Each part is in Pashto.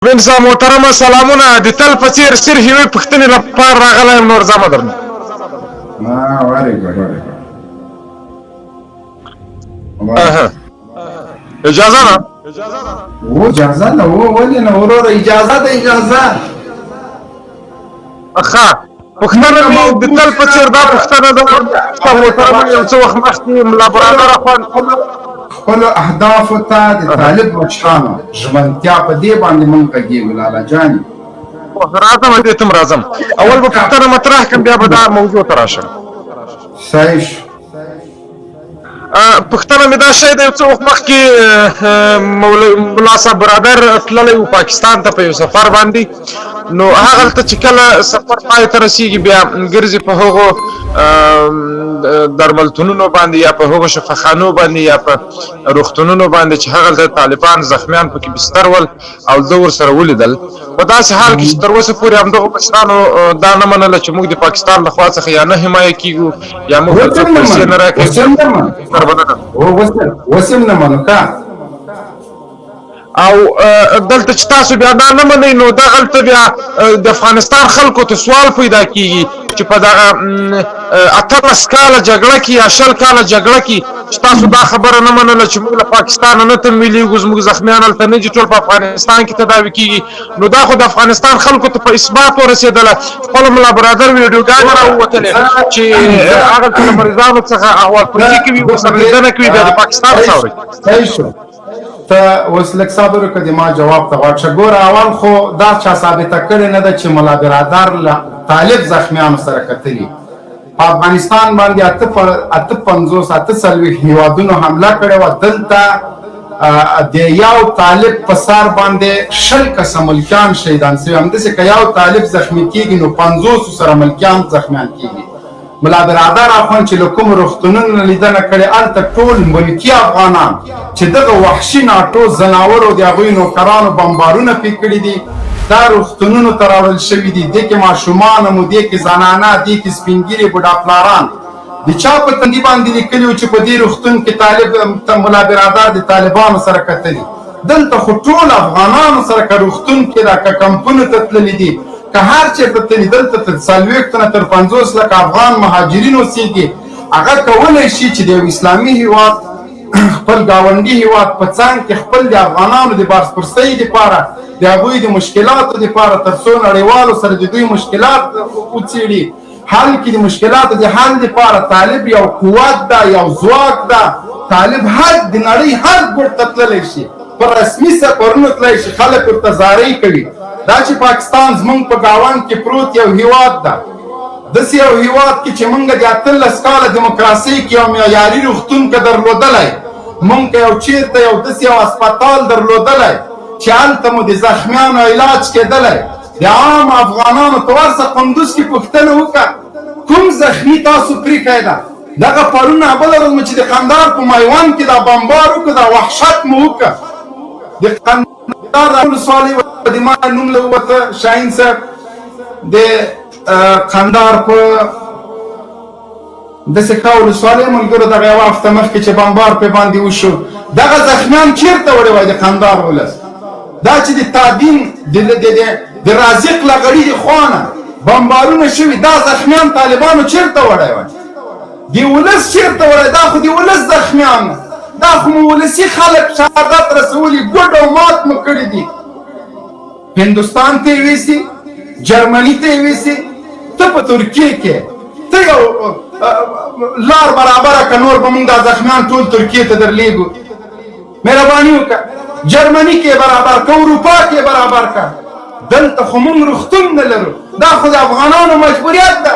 بن صاحب محترمه سلامونه د تل په څیر صرف یوې پوښتنې لپاره راغلی یم نور ځمه درنه اجازه ده اجازه ده ولې نه وروره اجازه ده اجازه ښه پوښتنه مې د تل په څیر دا پوښتنه ده محترمه یو څه وخت مخکې ملا برادر اخوان خپلو اهدافو ته د طالب مشرانو ژمنتیا په دې باندې مونږ غږېږو لالا جانې راځم دې ته راځم اول به پوښتنه مطرح کړم بیا به دا موضوع ته راشم صحیح پښتنه مې دا شی د یو څه وخت مخکې ملا صاحب برادر تللی و پاکستان ته په یو سفر باندې نو هغلته چې کله سفر پای ته رسیږي بیا ګرځي په هغو درملتونونو باندې یا په هغو شفاخانو باندې یا په روغتونونو باندې چې هغلته طالبان زخمیان پکې بستر ول او ده ورسره ولیدل په داسې حال کې چې تر اوسه پورې همدغو مشرانو دا نه منله چې موږ د پاکستان له خوا څخه یا نه حمایه کېږو یا موږ ته څوک پیسې نه راکوي وسم نه منو که او دلته چې تاسو بیا دا نه منئ نو دغلته بیا د افغانستان خلکو ته سوال پیدا کېږي چې په دغه 18 کاله جګړه کې یا 20 کاله جګړه کې چې تاسو دا خبره نه منله چې موږ له پاکستانه نه تمویلېږو زموږ زخمیان هلته نه دي ټول په افغانستان کې تداوي کېږي نو دا خو د افغانستان خلکو ته په اثبات ورسېدله خپله ملا برادر ویډیوګانې راووتلې چې هغلته د مریضانو څخه احوالپرسي کوي ورسره لیدنه کوي بیا د پاکستان څاوري ته اوس لږ صبر وکړه د ما جواب ته غواړم ګوره اول خو دا چا ثابته کړې نه ده چې ملا برادر له طالب زخمیانو سره کتلي په افغانستان باندې 58 هیوادونو حمله کړې وه دلته د یو طالب په سر باندې 20 کسه ملکیان شهیدان شوي همداسې که یو طالب زخمي کېږي نو 50 سره ملکیان زخمیان کېږي ملا برادر اخوان چې له کوم روغتونونو نه لیدنه کړې هلته ټول ملکي افغانان چې دغه وحشي ناټو ځناورو د هغوی نوکرانو بمبارونه پرې کړي دي دا روغتونونو ته راوړل شوي دي دې کې ماشومان هم دې کې زنانه دې کې سپین ږیري بوډا پلاران د چا په تندي باندې لیکلي وو چې په دې روغتون کې طالب ملا برادر د طالبانو سره کتلي دلته خو ټول افغانانو سره که روغتون کې دا که کمپونو ته تللي دي که هر چېرته تللي دلته تر 40 نه تر 50 لکه افغان مهاجرین اوسېږي هغه کولی شي چې د یو اسلامي هېواد خپل ګاونډي هېواد په څنګ کې خپل د افغانانو د بازپرسۍ دپاره د هغوی د مشکلاتو دپاره تر څو نړیوالو سره د دوی مشکلات وڅېړي حل کې د مشکلاتو د حل دپاره طالب یو قوت ده یو ځواک ده طالب هر د نړۍ هر ګوټ ته تللی شي په رسمي سفرونو تللی شي خلک ورته زارۍ کوي دا چې پاکستان زمونږ په ګاونډ کې پروت یو هېواد ده داسې یو هېواد کې چې مونږ د 18 کاله دیموکراسۍ کې یو معیاري روغتون که درلودلی مونږ که یو چېرته یو داسې یو هسپتال درلودلی چې هلته مو د زخمیانو علاج کېدلی د عام افغانانو ته ورځه قندوز کې پوښتنه وکړه کوم زخمي تاسو پرېښی ده دغه پرون بله ورځ مو چې د قندهار په میوند کې دا بمبار وکړه دا وحشت مو وکړه د قندهار ولسوالۍ د ما نوم له ووته شاهین صاحب د قندهار په داسې ښه ولسوالۍ ملګرو دغه یوه هفته مخکې چې بمبار پرې باندې وشو دغه زخمیان چېرته وړی وای د قندهار ولس دا چې د تابین د رازق لغړي د خوا نه بمبارونه شوي دا زخمیان طالبانو چېرته وړی وای د ولس چېرته وړی دا خو د ولس زخمیان دا خو مو ولسي خلک شهادت رسولي ګډ او مات مو کړي دي هندوستان ته یې ویسي جرمني ته یې ویسي ته په ترکیې کې ته یو لار برابره که نور به مونږ دا زخمیان ټول ترکیې ته درلیږو مهرباني وکړه جرمني کې برابر که اروپا کې برابر که دلته خو مونږ روغتون نه لرو دا خو د افغانانو مجبوریت ده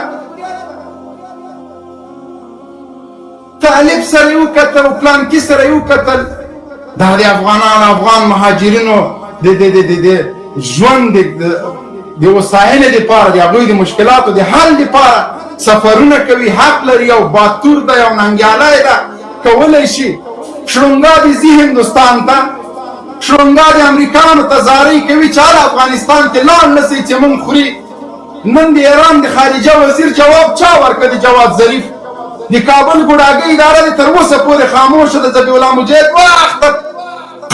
طالب سره یې وکتل او پلانکي سره یې وکتل دا د افغان مهاجرینو د ژوند د وسایلو دپاره د هغوی د مشکلاتو د حل دپاره سفرونه کوي حق لري یو باتور ده یو ننګیالی ده کولی شي شړونګا دې ځي هندوستان ته شړونګا د امریکانو ته زارۍ کوي چې هله افغانستان کې لاړ نه سئ چې مونږ خوري نن د ایران د خارجه وزیر جواب چا ورکړه د جواد ظریف د کابل ګوډاګۍ اداره دې تر اوسه پورې خاموشه ده ذبیح الله مجاهد وخته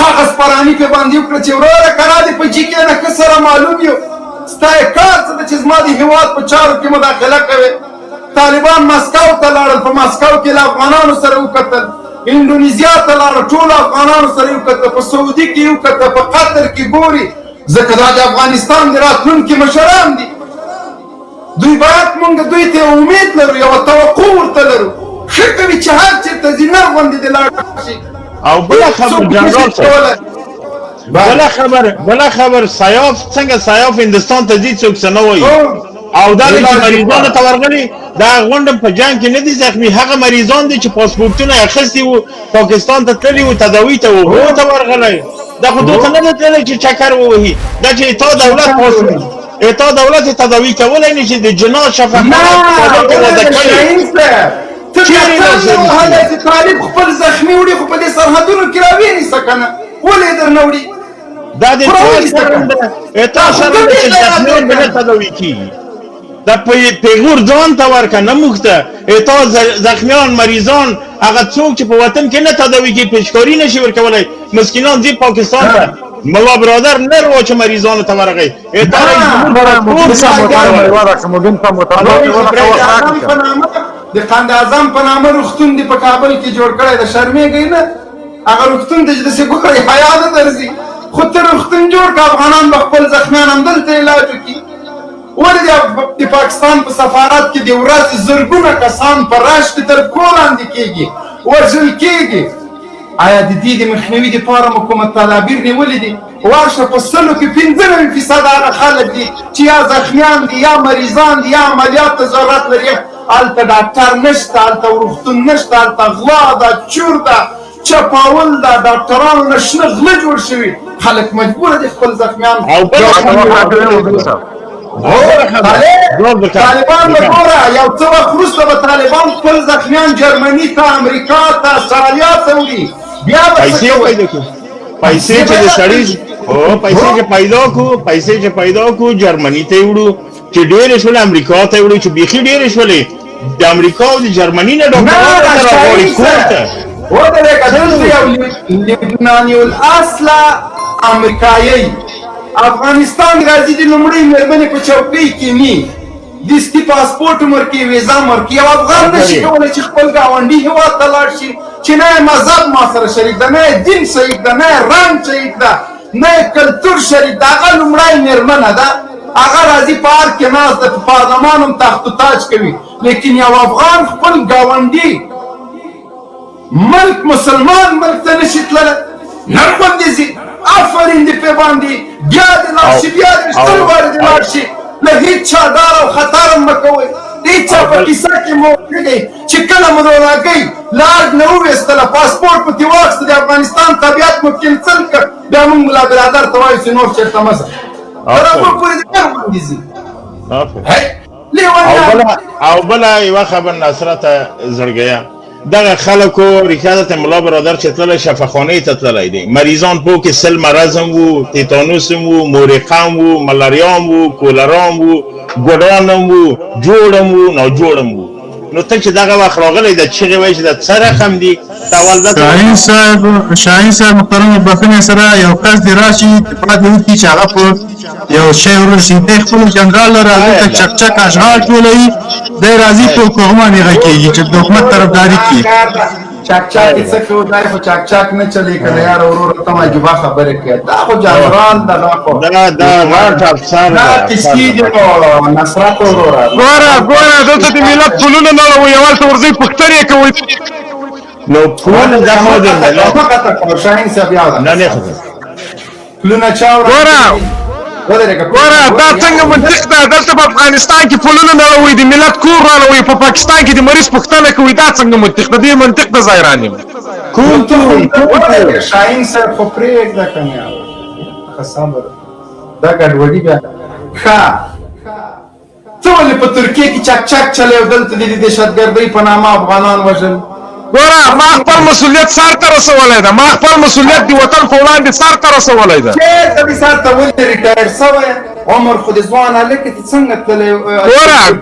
کاغذ پرانی په باندې وکړه چې وروره کرا دې په جي کې نه که سره معلوم یو ستا یې کار څه ده چې زما د هېواد په چارو کې مداخله کوې طالبان ماسکو ته لاړل په ماسکو کې له افغانانو سره وکتل انډونیزیا ته لاړل ټولو افغانانو سره یې وکتل په سعودي کې یې وکتل په قطر کې ګوري ځکه دا د افغانستان د راتلونکي مشران دي دوی باید موږ دوی ته امید لرو یوه توقع ورته لرو ښه کوي چې هر چېرته ځي نر غوندې دې لاړ شي او بله خبر جنرال صاحب بله خبر سیاف څنګه سیاف هندوستان ته ځي څوک څه نه وایي او دا چې مریضانو ته ورغلي دا غونډه په جنګ کې نه دي زخمي هغه مریضان دي چې پاسپورټونه یې اخیستي وو پاکستان ته تللي وو تداوي ته وو هغو ته ورغلی دا خو دوی ته نه ده تللی چې چکر ووهي دا چې اتا دولت تداوي کولی نه شي د جناح شفقت وضع کوي طالب خپل زخمي وړي خو په دې سرحدونو کې راوینیسه که نه ولې در نه وړي دا د اتا شرم ده چې زخمیان به نه تداوي کېږي دا پیغور ځان ته ورکړه نه موږ ته اتا زخمیان مریضان هغه څوک چې په وطن کې نه تداوي کېږي پیشکاري نه شي ورکولی مسکینان ځي پاکستان ته ملا برادر نه رو چې مریضانو ته ورغی د قند اعظم په نامه روغتون دی په کابل کې جوړ کړی د شرمېږئ نه هغه روغتون دی چې داسې ګورئ حیا نه درځي خو ته روغتون جوړ کړه افغانان به خپل زخمیان همدلته علاج وکړي ولې د پاکستان په سفارت کې د ورځې زرګونه کسان په رش کې تر پښو لاندې کېږي وژل کېږي آیا د دې د مخنیوي دپاره مو کومه تدابیر نیولي دي ورشه په سلو کې 95% هغه خلک دي چې یا زخمیان دي یا مریضان دي یا عملیات ته ضرورت لري هلته ډاکټر نشته هلته روغتون نشته هلته غلا ده چور ده چپاول ده ډاکټرانو نه شنه غله جوړ شوي خلک مجبوره دي خپل زخمیان طالبان به ګوره یو څه وخت وروسته به طالبان خپل زخمیان جرمني ته امریکا ته استرالیا ته وړي بیا به پیسې چې د سړي پیسې چې پیدا کړو جرمني ته یې وړو چې ډېرې شولې امریکا ته یې وړو چې بیخي ډېرې شولې د امریکا او د جرمني نه ډاکټران ته راغواړي کور ته ودرېږه دلته یو لبناني الاصله امریکایي افغانستان راځي د لومړۍ مېرمنې په چوکۍ کې ني دستي پاسپورټ هم ورکوي ویزا هم ورکوي یو افغان نشي کولی چې خپل ګاونډي هېواد ته لاړ شي چې نه یې مذهب ما سره شریک ده نه یې دین شریک ده نه یې رنګ شریک ده نه یې کلتور شریک ده هغه لومړۍ مېرمنه ده هغه راځي پارک کې ناست ده په پارلمان هم تخت و تاج کوي لیکن یو افغان خپل ګاونډي ملک مسلمان ملک ته نشي تللی نر غوندې ځي آفرین دې پې باندې بیا دې لاړ شي بیا دې شل وارې دې لاړ شي له هېڅ چا ډار او خطر هم مه کوئ د هېڅ چا په کیسه کې مو وکړئ چې کله مو رولاګئ لارډ نه وویستله پاسپورټ پکې واخیسته د افغانستان طبیعت مو کینسل کړ بیا موږ ملا برادر ته وایو چې نور چېرته مه ځه برابر پورې د هر باندې ځي او بله یوه خبر نصرته زړګیه دغه خلکو ریښه ملا برادر چې تللی شفاخانې ته تللی دی مریضان په کې سل مرض هم وو تیتانوس هم وو مورقه هم وو ملاریا هم وو کولرا هم وو ګډان هم وو جوړ هم وو ناجوړ هم وو نو ته چې دغه وخت راغلی د چغې وایي چې د څه رقم دي شاهین صاحب محترم بخښنې سره یو کس دې راشي دفاع دې وکړي چې هغه په یو شی ورسي دی خپل جنرال راځي ته چکچک اشغال ټولوي دی راځي په کومه نیغه کېږي چې د حکومت طرفداري کوي چاک څه کوو دا خو چاک نه چلی کنه یار ورور ته ما جواب خبره کوي دا خو جنرال دا خو دا راټ افسر دا کسی دی نصرت ورور ګوره دلته د ملت پلونه نه وي اول ته ورځي پښتنې کوي نو پول دا خو د ملت فقط شاهین صاحب یاد نه نه پلونه چاور ګوره دا څنګه منطق ده دلته په افغانستان کې پلونه نه وي د ملت کور رالوي په پاکستان کې د مریض پوښتنه کوي دا څنګه منطق ده دې منطق د ظاهران یم شاهین صاحب خو پرېږده که نه ښه صبر دا ګډوډي بیا ښه ته ولې په ترکیې کې چک چک چلی او دلته د دهشتګردۍ په نامه افغانان وژل ګوره ما خپل مسؤلیت سر ته رسولی ده، ما خپل مسؤلیت د وطن په وړاندې سر ته رسولی ده. چېرته دې سر ته ولې ریټایر سوی عمر خو دې ځوان هلکه ته څنګه تللی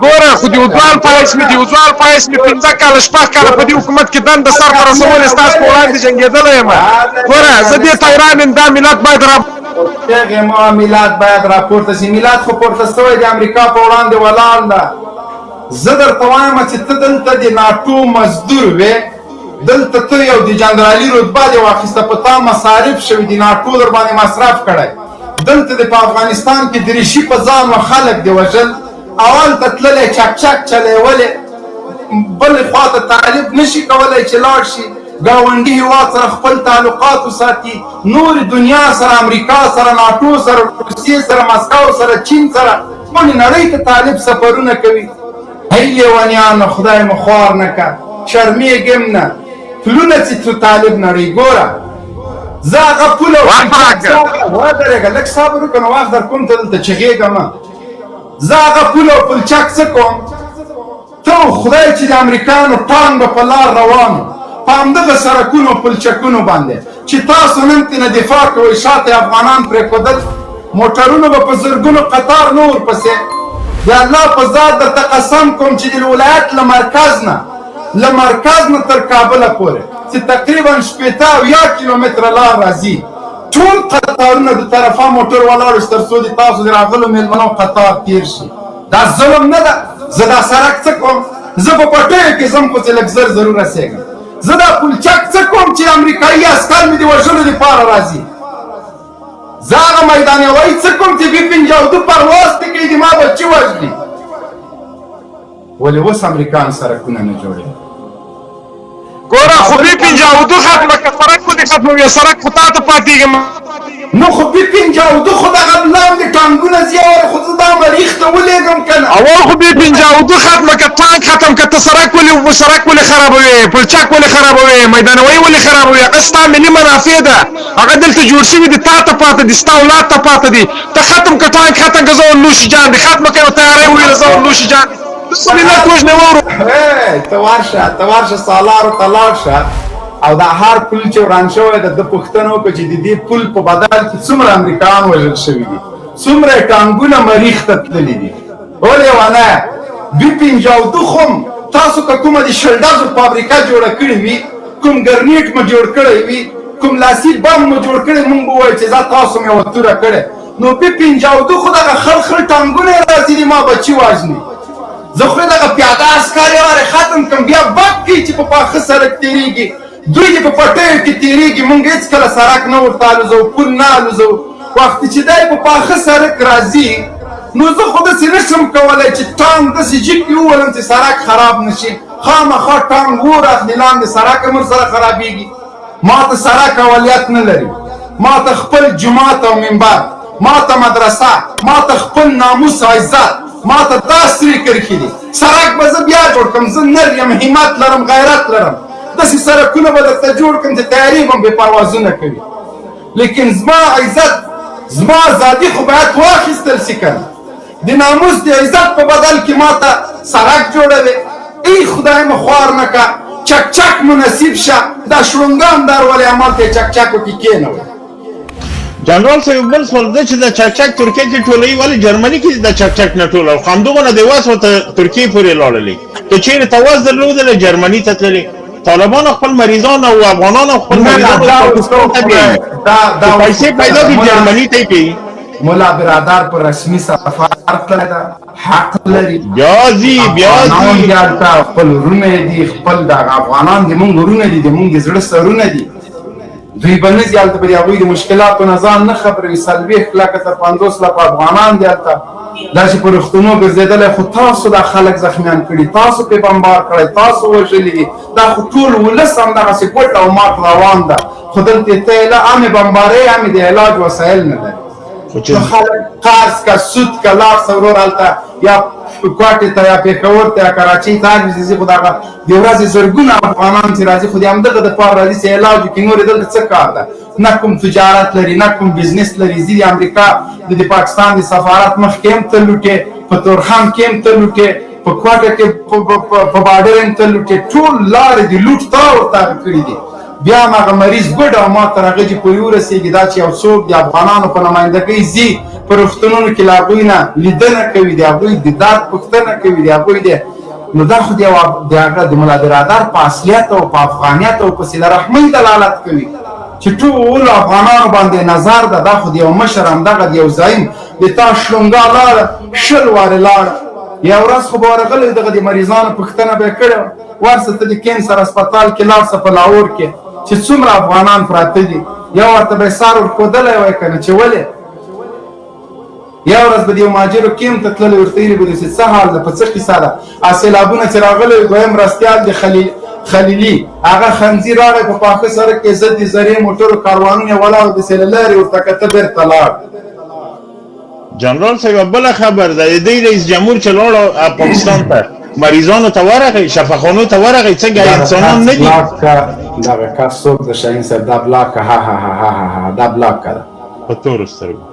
ګوره خو د وځوال پایس مې 15 کاله 6 کاله په دې حکومت کې دنده سر ته رسولې ستاسو په وړاندې جنګېدلی یم. ګوره زه دې ته حیران یم، دا ملت باید هغې ما میلاد باید راپورته شي. میلاد خو پورته سوی د امریکا په وړاندې ولاړ ده. زه درته وایم چې ته دلته د ناټو مزدور وې، دلته ته یو د جنرالي رتبه دې واخیسته، په تا مصارف شوي دي، ناټو در باندې مصرف کړی. دلته د په افغانستان کې دریشي په ځان و خلک دې وژل، اول ته تللی چک چک چلیولې، بلې خوا ته طالب نشي کولی چې لاړ شي ګاونډي هېواد سره خپل تعلقات وساتي، نورې دنیا سره، امریکا سره، ناټو سره، روسیې سره، مسکو سره، چین سره، ټولې نړۍ ته طالب سفرونه کوي. هی لیونیانو خدای مو خوار نه که، شرمېږم نه، پلونه چې تو طالب نړۍ ګوره. زه هغه پوله ودرېږه، لږ صبر وکړه نو وخت در کوم ته دلته چغېږه مه. زه هغه پوله او پلچک څه کوم؟ ته خدای چې د امریکایانو ټانک به په لار روانو په همدغه سړکونو پلچکونو باندې چې تاسو نن ترېنه دفاع کوئ، شاته افغانان پرېښودل، موټرونه به په زرګونو قطار نه ورپسې. د الله په ذات درته قسم کوم چې د ولایت له مرکز نه تر کابله پورې چې تقریبا 80 کیلومتره لار راځي، ټول قطارونه د طرفه موټر ولاړ شي تر څو د تاسو د راغلو مېلمنو قطار تېر شي. دا ظلم نه ده؟ زه دا سړک څه کوم؟ زه په پټیو کې ځم خو چې لږ زر ضرور رسېږم. زه دا پلچک څه کوم چې امریکایي عسکر مې د وژلو دپاره راځي؟ زه هغه میدان هوایي څه کوم چې B-52 پرواز پې کوي، د ما بچي وژلي. ولې اوس امریکایان سړکونه نه جوړوي؟ ګوره خو B-52 ختمه که سړک خو دې ختموي، سړک خو تا ته پاتېږي. نو خو B-52 خو دغه لاندې ټانکونه زیار خو زه دا مریخ ته ولېږم که نه؟ اول خو B-52 ختمه که، ټانک ختم که، ته سړک ولې خرابوې، پلچک ولې خرابوې، میدان هوایي ولې خرابوې؟ هغه ستا ملي منافع ده، هغه دلته جوړ شوي دي، تا ته پاته دي، ستا اولاد ته پاته دي. ته ختم که ټانک ختم که، زه نوشي جان دي، ختمه که یو تیاری وویله زه نوشي جان دي. ملت وژنې وورو. ته ورشه سالارو ته لاړ شه او دا هر پل چې وران شوی ده د پوښتنه وکړه چې د دې پل په بدل کې څومره امریکایان وژل شوي دي، څومره ټانکونه مریخ ته تللي دي. ولې ونه B-52 خو تاسو که کومه د شلډازو فابریکه جوړه کړې وي، کوم ګرنیټ مو جوړ کړی وي، کوم لاسي بم مو جوړ کړی، موږ به ووایو چې دا تاسو مې ورته توره کړې. نو B-52 خو دغه خل ټانکونه یې راځي دي، ما بچي وژني. زه خو دغه پیاده عسکر یې وارې ختم کړم، بیا بد کوي چې په پاخه سړک تېرېږي، دوی دې په پټیو کې تېرېږي، موږ هېڅکله سړک نه ورته الوزو، پل نه الوزو. وخت چې دی په پاخه سړک راځي نو زه خو داسې نشم کولی چې ټانک داسې جګ کړي وولم چې سړک خراب نه شي. خامخا ټانک ور اخلي لاندې، سړک هم ورسره خرابېږي. ما ته سړک اوليت نه لري، ما ته خپل جومات او منبر، ما ته مدرسه، ما ته خپل ناموس عزت، ما ته دا سترې کرښې دي. سړک به زه بیا جوړ کړم، زه نر یم، همت لرم، غیرت لرم، داسې سړکونه به درته جوړ کړم چې تیارې به بې پروازونه کوي. لیکن زما عزت، زما ازادي خو باید واخیستل شي که نه؟ د ناموس د عزت په بدل کې ما ته سړک جوړوي. ای خدای مو خوار نه که، چک مو نصیب شه، دا شړونګان در ولې همالته یې چکچکو کې کېنوئ. جنرال صاحب بل سوال ده چې د چکچک ترکیه کې ټولوي، ولې جرمني کې د چکچک نه ټولول؟ همدغونه د واس ورته ترکیې پورې لاړلې. که چېرې ته واس درلودله جرمني ته تللې، طالبانو خپل مریضان او افغانانو خپل مریضان ته بیایي، پیسې پیدا کړي جرمني ته یې کوي. مولا برادر پر رسمي سفر تللی ده، حق لري. بیا ځي هلته خپل وروڼه دي، خپل دغه افغانان د مونږ وروڼه دي، د مونږ د زړه سرونه دي. دوی به نه ځي هلته به د هغوی د مشکلاتو نه ځان نه خبروي. 40 لکه تر 50 لکه افغانان دي هلته، داسې په روغتونو ګرځېدلی. خو تاسو دا خلک زخمیان کړي، تاسو پې بمبار کړی، تاسو وژلي دي. دا خو ټول ولس همدغسې ګوټ او مات روان ده. خو دلته ته یې همې بمبارۍ، همې د علاج وسایل نه لري. خلک قرض که، سود که، لاړ شه ورور هلته یا کوټې ته یا پېښور ته یا کراچۍ ته الوزي. خو دغه د ورځې زرګونه افغانان چې راځي، خو د همدغه دپاره راځي چې علاج وکړي. نور یې دلته څه کار ده؟ نه کوم تجارت لري، نه کوم بزنس لري. ځي د امریکا د پاکستان د سفارت مخکې هم ته لوټې، په تورخم کې هم ته لوټې، په کوټه کې په بارډر هم ته لوټې ټول لارې دي لوټ تا ورته کړي دي بیا هغه مریض ګډ او ما تر هغه چې پورې ورسېږي دا چې یو څوک د افغانانو په نمایندګۍ ځي په روغتونونو کې له هغوی نه لیدنه کوي د هغوی د درد پوښتنه کوي د هغوی د نو دا خو د هغه د ملا برادر په اصلیت او په افغانیت او په صله رحمۍ دلالت کوي چې ټولو افغانانو باندې نظر ده دا خو د یو مشر همدغه د یو زعیم د تا شلونګا لاړه شل وارې لاړه یو ورځ خو به ورغلی دغه د مریضانو پوښتنه به یې کړې ورسه ته د کینسر هسپتال کې لاړ شه په لاهور کې چې څومره افغانان پراته دي یا ورته به یې سر ورښودلی وای که نه چې ولې یا ورځ به د یو مهاجرو کیم ته تللی ورته ویلي به دي چې څه حال ده په څه کیسه ده سیلابونه چې راغلی دویم مرستیال د خلیلي هغه خنځیر راغی په پاخه سړک کې ضد د زرې موټرو کاروانونه ولاړ دسې له لارې ورته کته بېرته لاړ جنرال صاحب بله خبر ده د دې رئیس جمهور چې لاړ پاکستان ته مریضانو ته ورغی شفاخانو ته ورغی څنګه انسانان نه دي دغه کس څوک د شاهین صاحب دا بلاکه ها ها ها ها دا بلاکه ده په تورو سترګو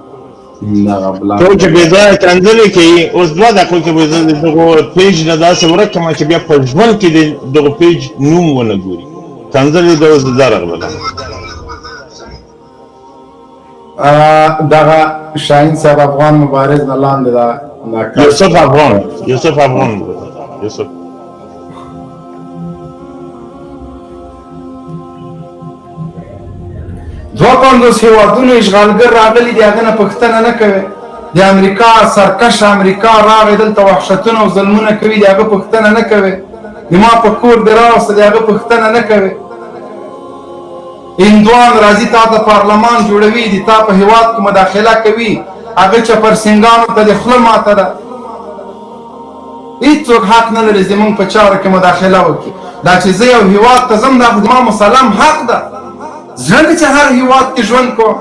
دغه بلاکه ته چې بېځایه کنځلې کوي اوس 2 دقیقو کې به زه د دغو پیج نه داسې ورک کړم چې بیا په ژوند کې د دغو پیج نوم ونه ګوري کنځلې د اوس دا راغله دغه شاهین صاحب افغان مبارز نه لاندې دا یوسف افغان یوسف دوه پنځوس هېوادونو اشغالګر راغلي دي هغه نه پوښتنه نه کوي د امریکا سرکش امریکا راغی دلته وحشتونه او ظلمونه کوي د هغه پوښتنه نه کوي د ما په کور دې راوسته د هغه پوښتنه نه کوي هندوان راځي تا ته پارلمان جوړوي د تا په هېواد کې مداخله کوي هغه چپرسنګانو ته د خوله ماته ده هېڅوک حق نه لري زموږ په چارو کې مداخله وکړي دا چې زه یو هېواد ته ځم دا خو زما مسلم حق ده زړه مې چې هر هېواد کې ژوند کوم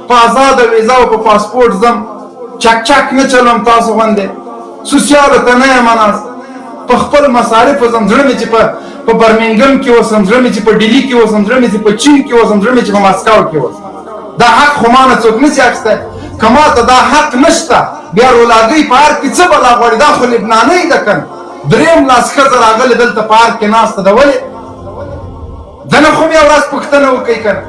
په ازاده ویزا او په پاسپورټ ځم چک چک نه چلوم تاسو غوندې سوسیالو ته نه یم ناست په خپل مصارفو ځم زړه مې چې په برمنګم کې اوسم زړه مې چې په ډیلي کې اوسم زړه مې چې په چین کې اوسم زړه مې چې په ماسکو کې اوسم دا حق خو ما نه څوک نشي اخیستی که ما ته دا حق نشته بیا رولاګۍ په هر کې څه بلا غواړي دا خو لبنانۍ ده که نه درېیم لاس ښځه راغلې دلته په هر کې ناسته ده ولې ده نه خو بیا ورځ پوښتنه وکړئ که نه